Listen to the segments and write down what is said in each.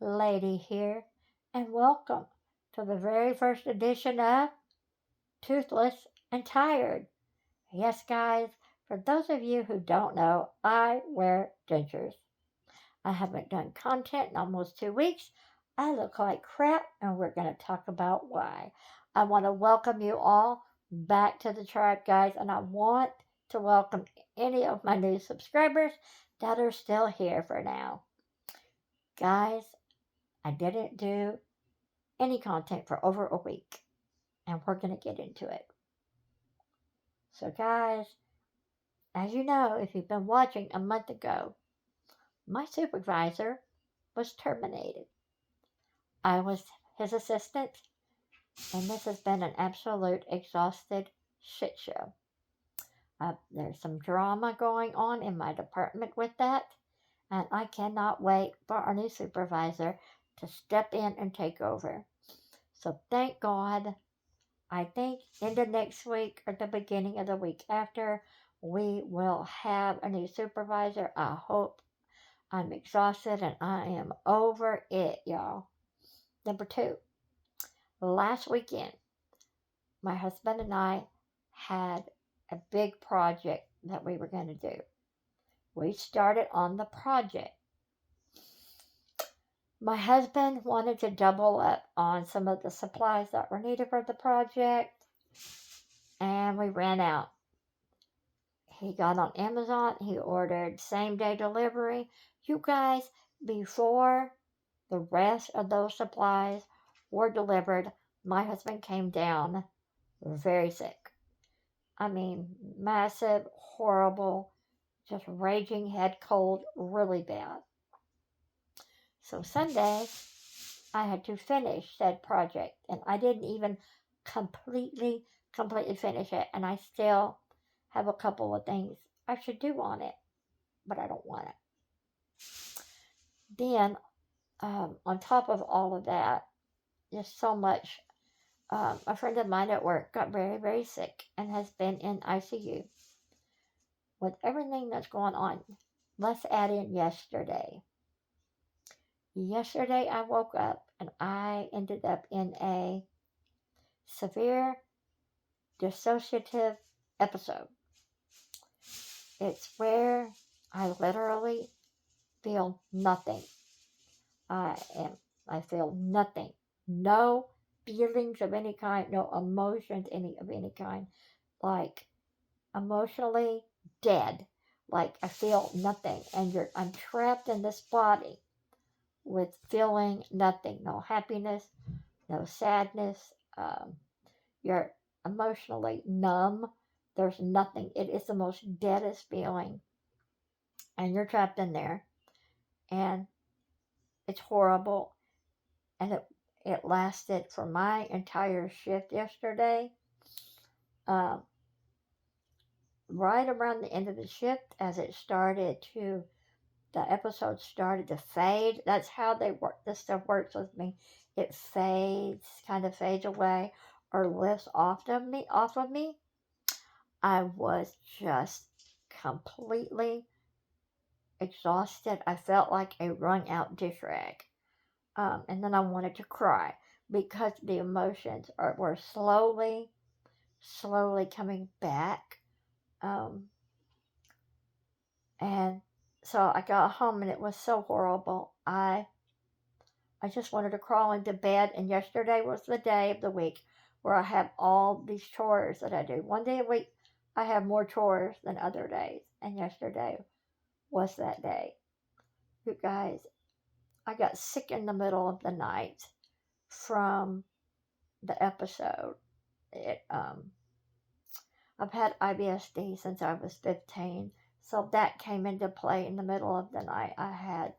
Lady here, and welcome to the very first edition of Toothless and Tired. Yes, guys, for those of you who don't know, I wear dentures. I haven't done content in almost 2 weeks. I look like crap, and we're going to talk about why. I want to welcome you all back to the tribe, guys, and I want to welcome any of my new subscribers that are still here for now. Guys, I didn't do any content for over a week, and we're going to get into it. So, guys, as you know, if you've been watching a month ago, my supervisor was terminated. I was his assistant, and this has been an absolute exhausted shit show. There's some drama going on in my department with that, and I cannot wait for our new supervisor to step in and take over. So, thank God. I think in the next week or the beginning of the week after, we will have a new supervisor. I hope. I'm exhausted and I am over it, y'all. Number two, last weekend, my husband and I had a big project that we were going to do. We started on the project. My husband wanted to double up on some of the supplies that were needed for the project, and we ran out. He got on Amazon. He ordered same day delivery. You guys, before the rest of those supplies were delivered, my husband came down very sick. I mean, massive, horrible, just raging head cold, really bad. So Sunday, I had to finish said project, and I didn't even completely finish it, and I still have a couple of things I should do on it, but I don't want it. Then, on top of all of that, just so much, a friend of mine at work got very, very sick and has been in ICU. With everything that's going on, let's add in yesterday. Yesterday, I woke up and I ended up in a severe dissociative episode. It's where I literally feel nothing. I feel nothing. No feelings of any kind, no emotions of any kind. Like emotionally dead. Like I feel nothing. And I'm trapped in this body with feeling nothing. No happiness, no sadness. You're emotionally numb. There's nothing. It is the most deadest feeling. And you're trapped in there. And it's horrible. And it lasted for my entire shift yesterday. Right around the end of the shift, as the episode started to fade. That's how this stuff works with me. It kind of fades away or lifts off of me. I was just completely exhausted. I felt like a wrung out dish rag. And then I wanted to cry because the emotions were slowly coming back. And so I got home and it was so horrible. I just wanted to crawl into bed. And yesterday was the day of the week where I have all these chores that I do. One day a week, I have more chores than other days. And yesterday was that day. You guys, I got sick in the middle of the night from the episode. I've had IBSD since I was 15, so that came into play in the middle of the night. I had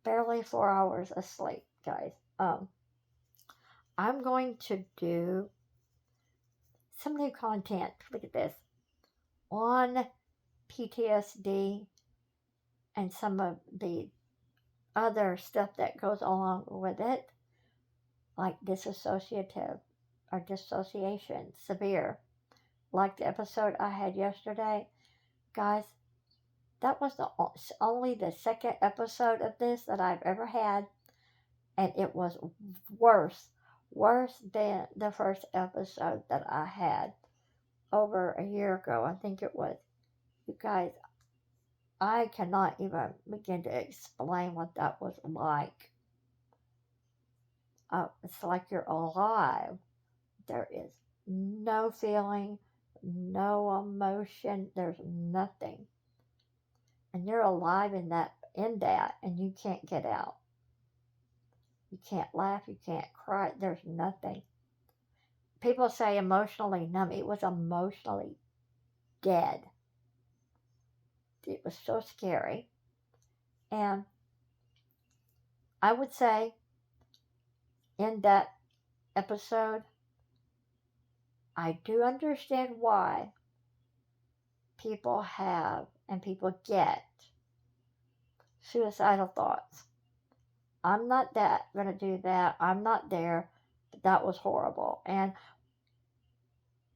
barely 4 hours of sleep, guys. I'm going to do some new content. Look at this on PTSD and some of the other stuff that goes along with it, like dissociative or dissociation, severe, like the episode I had yesterday. Guys, that was only the second episode of this that I've ever had And it was worse than the first episode that I had over a year ago. I think it was. You guys, I cannot even begin to explain what that was like. It's like you're alive. There is no feeling, no emotion, there's nothing. And you're alive in that and you can't get out. You can't laugh, you can't cry, there's nothing. People say emotionally numb. It was emotionally dead. It was so scary. And I would say in that episode, I do understand why people have and people get suicidal thoughts. I'm not going to do that. I'm not there. But that was horrible. And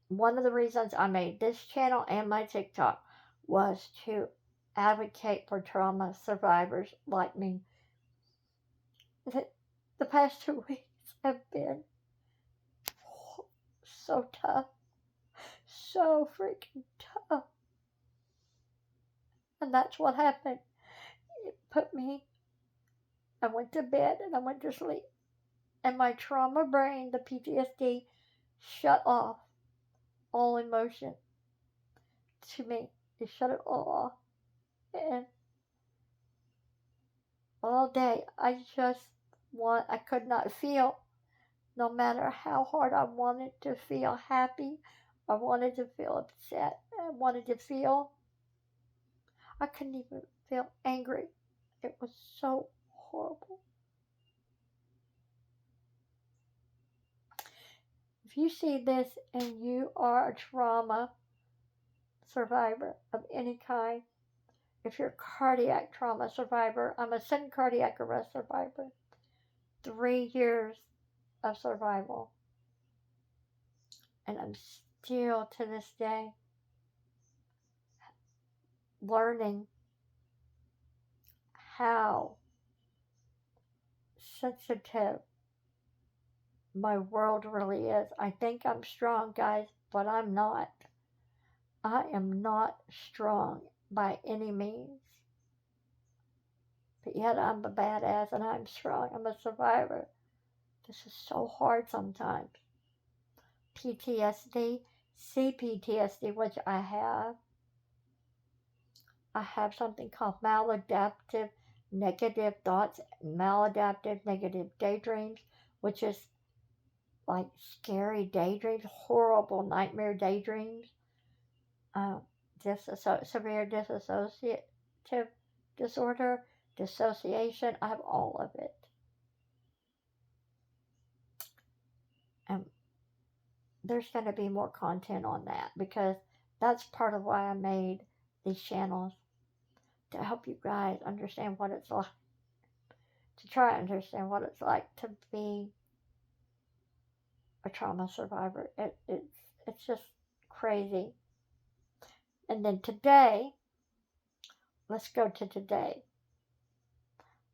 one of the reasons I made this channel and my TikTok was to advocate for trauma survivors like me. The past 2 weeks have been so tough. So freaking tough. And that's what happened. It put me, I went to bed and I went to sleep. And my trauma brain, the PTSD, shut off all emotion to me. It shut it all off. And all day I could not feel, no matter how hard I wanted to feel happy, I wanted to feel upset, I wanted to feel, I couldn't even feel angry. It was so horrible. If you see this and you are a trauma survivor of any kind, if you're a cardiac trauma survivor, I'm a sudden cardiac arrest survivor, 3 years of survival. And I'm still to this day learning how sensitive my world really is. I think I'm strong, guys, but I'm not. I am not strong by any means. But yet I'm a badass and I'm strong. I'm a survivor. This is so hard sometimes. PTSD, Cptsd, which I have. I have something called maladaptive negative thoughts, maladaptive negative daydreams, which is like scary daydreams, horrible nightmare daydreams, severe dissociative disorder, dissociation. I have all of it. And there's going to be more content on that because that's part of why I made these channels, to help you guys understand what it's like, to try to understand what it's like to be a trauma survivor. It's just crazy. And then today, let's go to today.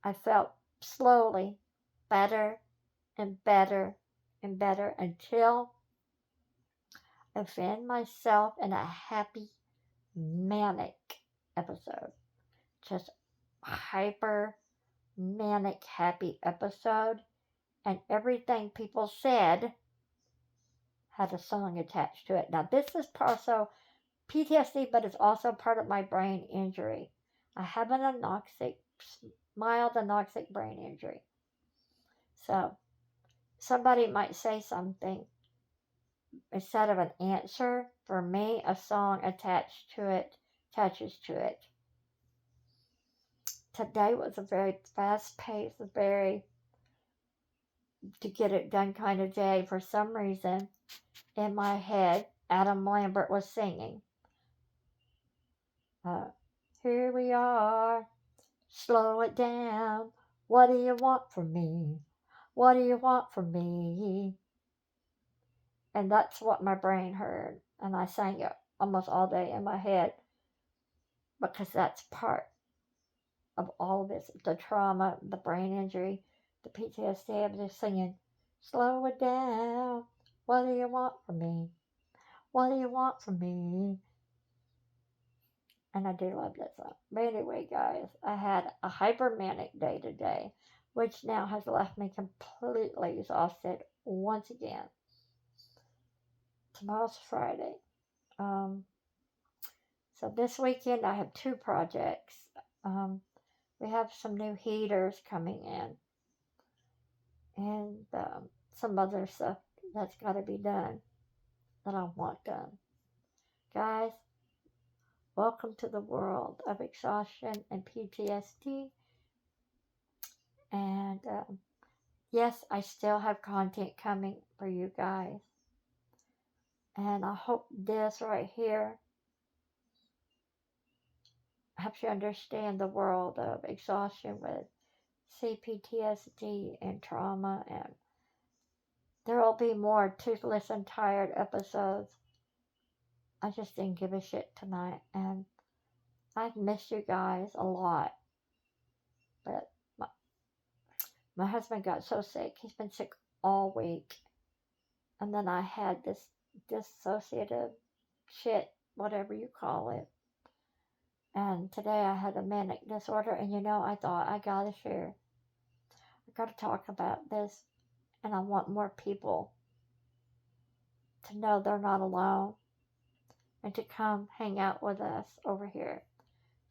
I felt slowly better and better and better until I found myself in a happy, manic episode. Just hyper, manic, happy episode. And everything people said had a song attached to it. Now, this is also PTSD, but it's also part of my brain injury. I have an mild anoxic brain injury. So, somebody might say something. Instead of an answer, for me, a song attaches to it. Today was a very fast-paced, very to get it done kind of day. For some reason, in my head, Adam Lambert was singing. Here we are, slow it down. What do you want from me? What do you want from me? And that's what my brain heard. And I sang it almost all day in my head because that's part of all of this, the trauma, the brain injury. the PTSD, I'm just singing, slow it down. What do you want from me? What do you want from me? And I do love that song. But anyway, guys, I had a hypermanic day today, which now has left me completely exhausted once again. Tomorrow's Friday. Um, so this weekend I have two projects. We have some new heaters coming in, and some other stuff that's got to be done that I want done. Guys, welcome to the world of exhaustion and PTSD. And yes, I still have content coming for you guys. And I hope this right here helps you understand the world of exhaustion with Cptsd and trauma. And there will be more Toothless and Tired episodes. I just didn't give a shit tonight. And I've missed you guys a lot. But my husband got so sick. He's been sick all week. And then I had this dissociative shit, whatever you call it. And today I had a manic disorder. And I thought, I gotta share. I gotta talk about this. And I want more people to know they're not alone and to come hang out with us over here.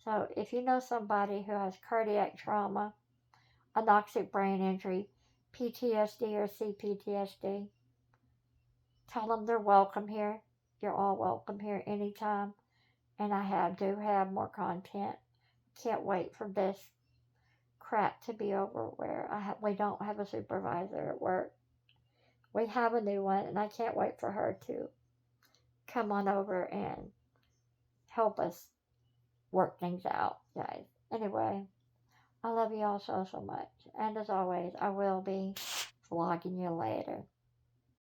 So if you know somebody who has cardiac trauma, anoxic brain injury, PTSD or CPTSD, tell them they're welcome here. You're all welcome here anytime. And I do have more content. Can't wait for this crap to be over where we don't have a supervisor at work. We have a new one, and I can't wait for her to come on over and help us work things out, guys. Anyway, I love you all so much. And as always, I will be vlogging you later.